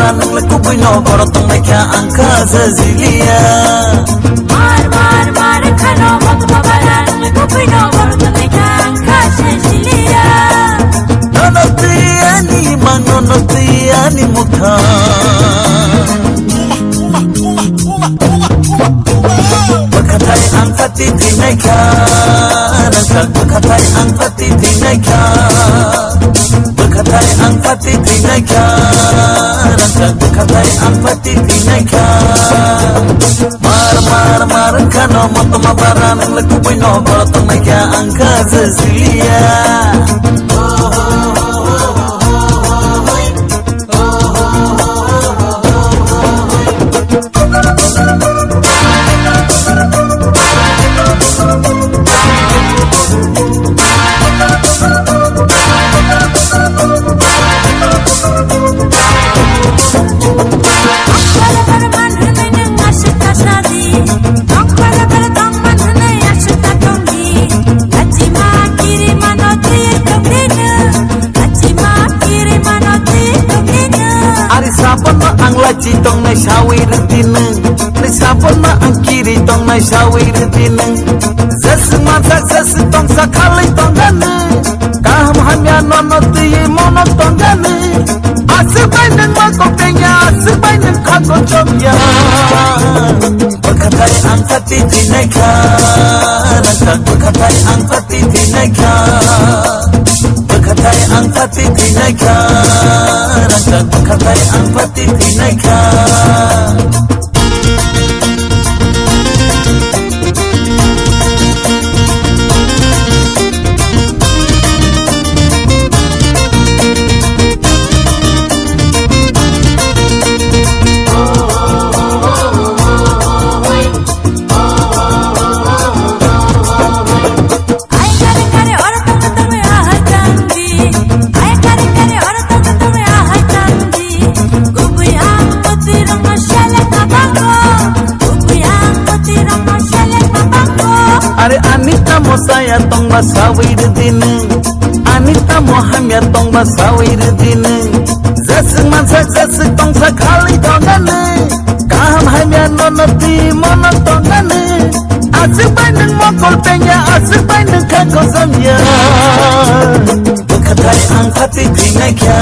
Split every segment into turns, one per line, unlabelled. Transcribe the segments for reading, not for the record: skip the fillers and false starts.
bara nang lekubui no korotong naikya angka zazilia.
Mar kano matma bara nang lekubui no korotong naikya angka zazilia.
Nonotiani mang nonotiani mukha. Berkatai angka titi naikya, nangkak berkatai angka titi naikya. Berkatai angka titi naikya, nangkak berkatai angka titi naikya. Mar kano matma bara nang lekubui no korotong naikya angka zazilia. Tong na shawir dineng, ni sapon na ang kiri tong na shawir dineng. Zes mata zes tong sa kali tong gane, kaham hamya nono tiye mono tong gane. Asibay neng makopenya, asibay neng kako chomya. Berkatai angka titi naika, nangkak berkatai angka titi naika. Berkatai angka titi naika, nangkak berkatai angka titi naika. Are Anita mo saya tong basawir dineng, Anita mo hamya tong basawir dineng. Zaseng mansak zaseng tong sakali dongane, kaham hamya nonoti mono dongane. Asik bay neng mokol penya, asik bay neng kako samya. Berkatai angka titi naikya,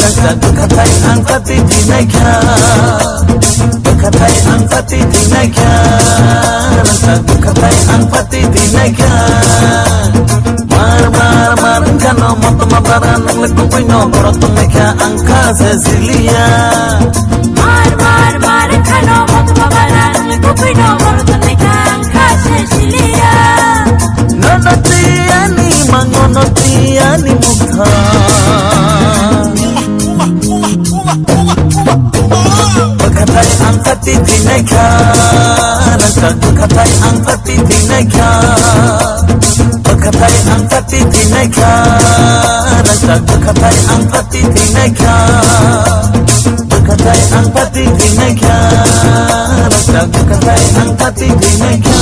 nangkak berkatai angka titi naikya. Berkatai angka titi naikya, nangkak berkatai angka titi naikya. Mar kano matma bara nang lekubui no korotong naikya angka zazilia.
Mar kano matma bara nang lekubui no korotong naikya angka zazilia.
Nonotiani mang nonotiani mukha. Berkatai angka titi naikya, nangkak berkatai angka titi naikya. Berkatai angka titi naikya, nangkak berkatai angka titi naikya. Berkatai angka titi naikya, nangkak berkatai angka titi naikya.